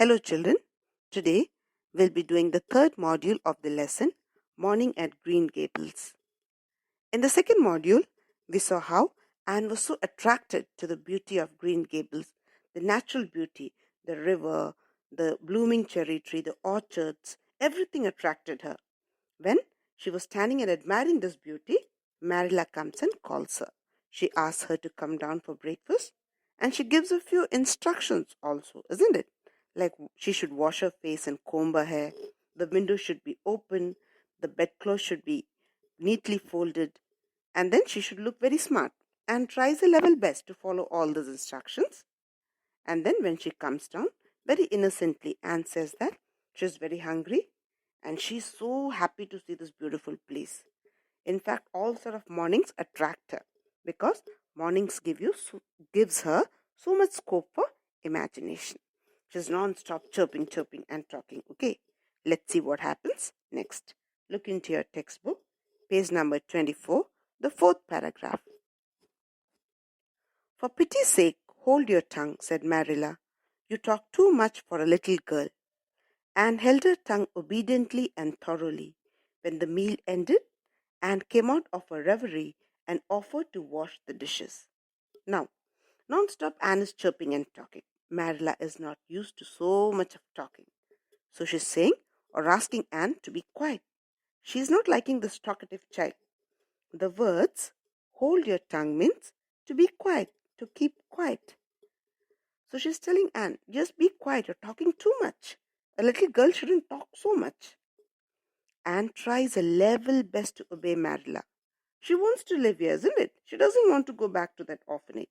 Hello children, today we'll be doing the third module of the lesson, Morning at Green Gables. In the second module, we saw how Anne was so attracted to the beauty of Green Gables, the natural beauty, the river, the blooming cherry tree, the orchards, everything attracted her. When she was standing and admiring this beauty, Marilla comes and calls her. She asks her to come down for breakfast and she gives a few instructions also, isn't it? Like she should wash her face and comb her hair, the window should be open, the bedclothes should be neatly folded, and then she should look very smart and tries her level best to follow all those instructions. And then when she comes down, very innocently, Anne says that she's very hungry and she's so happy to see this beautiful place. In fact, all sort of mornings attract her because mornings gives her so much scope for imagination. She's non-stop chirping and talking. Okay, let's see what happens next. Look into your textbook, page number 24, the fourth paragraph. For pity's sake, hold your tongue, said Marilla. You talk too much for a little girl. Anne held her tongue obediently and thoroughly. When the meal ended, Anne came out of her reverie and offered to wash the dishes. Now, non-stop Anne is chirping and talking. Marilla is not used to so much of talking. So she's saying or asking Anne to be quiet. She's not liking this talkative child. The words hold your tongue means to be quiet, to keep quiet. So she's telling Anne, just be quiet, you're talking too much. A little girl shouldn't talk so much. Anne tries her level best to obey Marilla. She wants to live here, isn't it? She doesn't want to go back to that orphanage.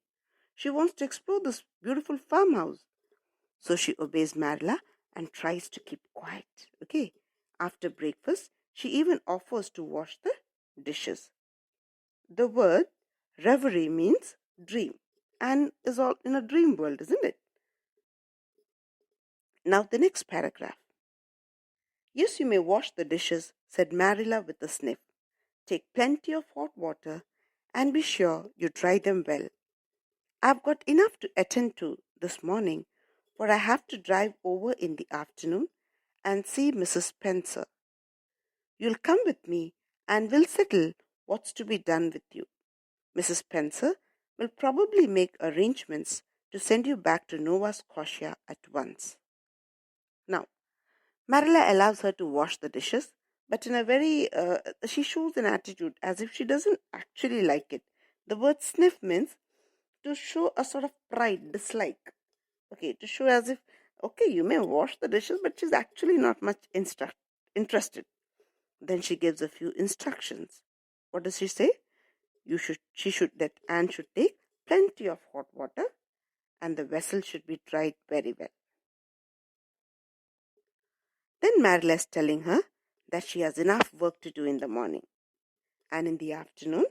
She wants to explore this beautiful farmhouse. So she obeys Marilla and tries to keep quiet. Okay. After breakfast, she even offers to wash the dishes. The word reverie means dream. Anne is all in a dream world, isn't it? Now the next paragraph. Yes, you may wash the dishes, said Marilla with a sniff. Take plenty of hot water and be sure you dry them well. I've got enough to attend to this morning, for I have to drive over in the afternoon and see Mrs. Spencer. You'll come with me and we'll settle what's to be done with you. Mrs. Spencer will probably make arrangements to send you back to Nova Scotia at once. Now, Marilla allows her to wash the dishes, but in a very, she shows an attitude as if she doesn't actually like it. The word sniff means to show a sort of pride, dislike. Okay, to show as if, okay, you may wash the dishes, but she's actually not much interested. Then she gives a few instructions. What does she say? That Anne should take plenty of hot water and the vessel should be dried very well. Then Marilla is telling her that she has enough work to do in the morning. And in the afternoon,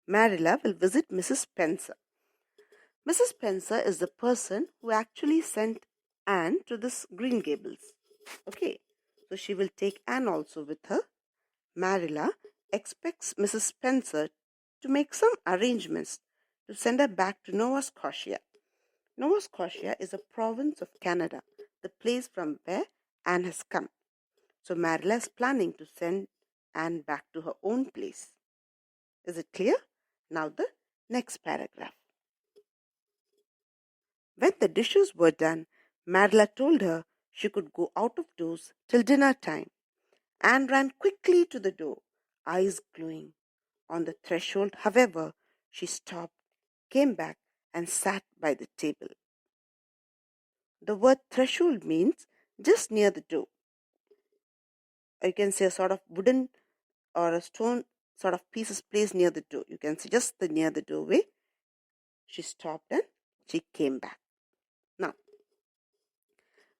Marilla will visit Mrs. Spencer. Mrs. Spencer is the person who actually sent Anne to this Green Gables. Okay, so she will take Anne also with her. Marilla expects Mrs. Spencer to make some arrangements to send her back to Nova Scotia. Nova Scotia is a province of Canada, the place from where Anne has come. So Marilla is planning to send Anne back to her own place. Is it clear? Now the next paragraph. When the dishes were done, Marilla told her she could go out of doors till dinner time. Anne ran quickly to the door, eyes glowing. On the threshold, however, she stopped, came back, and sat by the table. The word threshold means just near the door. You can say a sort of wooden or a stone sort of piece is placed near the door. You can see just near the doorway. She stopped and she came back. Now,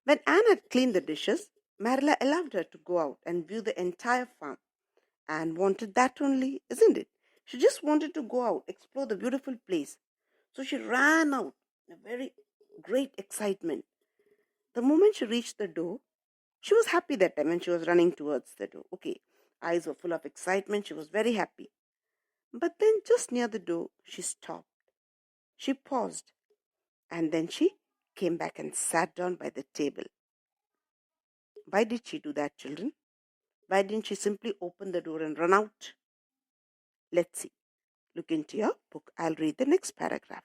when Anne had cleaned the dishes, Marilla allowed her to go out and view the entire farm. Anne wanted that only, isn't it? She just wanted to go out, explore the beautiful place. So she ran out in a very great excitement. The moment she reached the door, she was happy that time when she was running towards the door. Okay, eyes were full of excitement. She was very happy. But then just near the door, she stopped. She paused and then she came back and sat down by the table. Why did she do that, children? Why didn't she simply open the door and run out? Let's see. Look into your book. I'll read the next paragraph.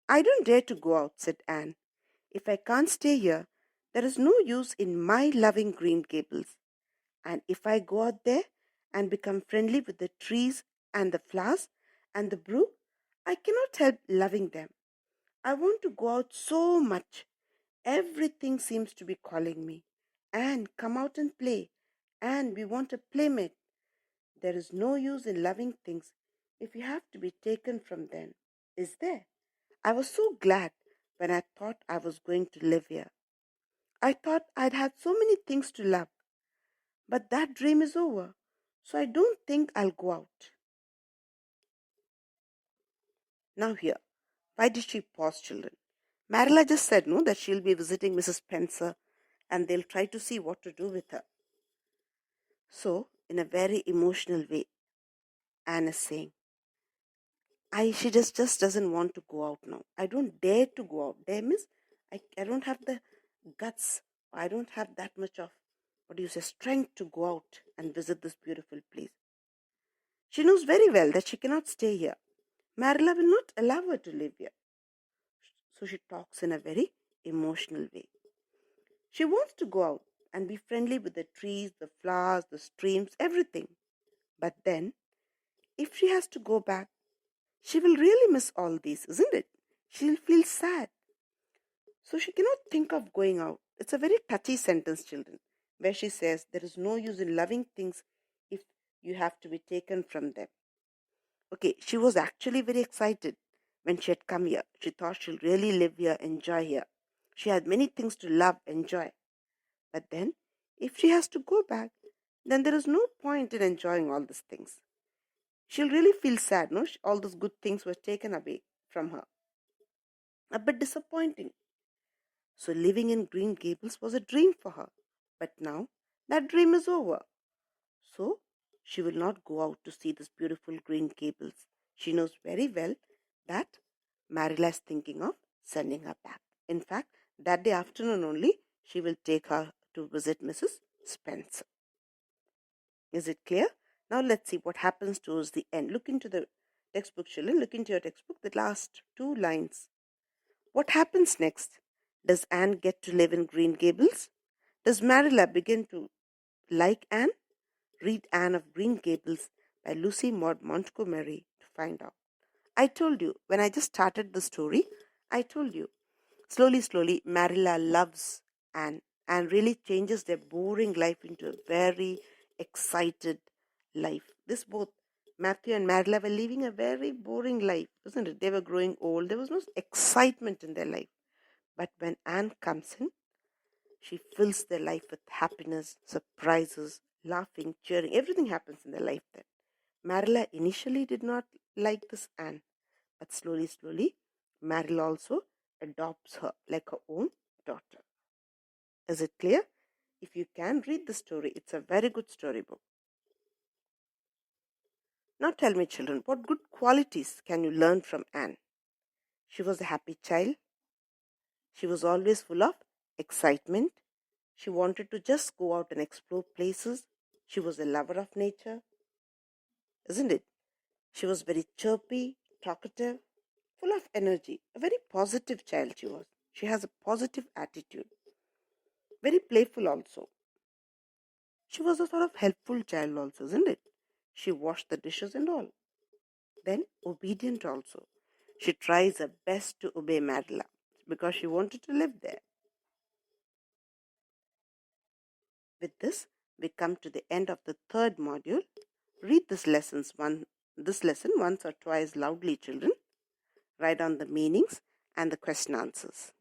I don't dare to go out, said Anne. If I can't stay here, there is no use in my loving Green Gables. And if I go out there and become friendly with the trees and the flowers and the brook, I cannot help loving them. I want to go out so much. Everything seems to be calling me. Anne, come out and play. Anne, we want a playmate. There is no use in loving things if you have to be taken from them, is there? I was so glad when I thought I was going to live here. I thought I'd had so many things to love. But that dream is over, so I don't think I'll go out. Now here, why did she pause, children? Marilla just said, no, that she'll be visiting Mrs. Spencer and they'll try to see what to do with her. So, in a very emotional way, Anne is saying, she just doesn't want to go out now. I don't dare to go out. Dare means I don't have the guts. I don't have that much of, strength to go out and visit this beautiful place. She knows very well that she cannot stay here. Marilla will not allow her to live here. So she talks in a very emotional way. She wants to go out and be friendly with the trees, the flowers, the streams, everything. But then, if she has to go back, she will really miss all these, isn't it? She'll feel sad. So she cannot think of going out. It's a very touchy sentence, children, where she says there is no use in loving things if you have to be taken from them. Okay, she was actually very excited when she had come here. She thought she'll really live here, enjoy here. She had many things to love, enjoy. But then, if she has to go back, then there is no point in enjoying all these things. She'll really feel sad, no? All those good things were taken away from her. A bit disappointing. So living in Green Gables was a dream for her. But now, that dream is over. So, she will not go out to see this beautiful Green Gables. She knows very well that Marilla is thinking of sending her back. In fact, that day afternoon only, she will take her to visit Mrs. Spencer. Is it clear? Now let's see what happens towards the end. Look into the textbook, children. Look into your textbook, the last 2 lines. What happens next? Does Anne get to live in Green Gables? Does Marilla begin to like Anne? Read Anne of Green Gables by Lucy Maud Montgomery to find out. I told you, when I just started the story, I told you, slowly, Marilla loves Anne and really changes their boring life into a very excited life. This both Matthew and Marilla were living a very boring life, isn't it? They were growing old. There was no excitement in their life. But when Anne comes in, she fills their life with happiness, surprises, laughing, cheering. Everything happens in their life then. Marilla initially did not like this Anne, but slowly, Marilla also adopts her like her own daughter. Is it clear? If you can read the story, it's a very good storybook. Now tell me, children, what good qualities can you learn from Anne? She was a happy child. She was always full of excitement. She wanted to just go out and explore places. She was a lover of nature, isn't it? She was very chirpy, talkative, full of energy. A very positive child she was. She has a positive attitude. Very playful also. She was a sort of helpful child also, isn't it? She washed the dishes and all. Then obedient also. She tries her best to obey Marilla because she wanted to live there. With this, we come to the end of the 3rd module. Read this lesson once or twice loudly, children. Write down the meanings and the question answers.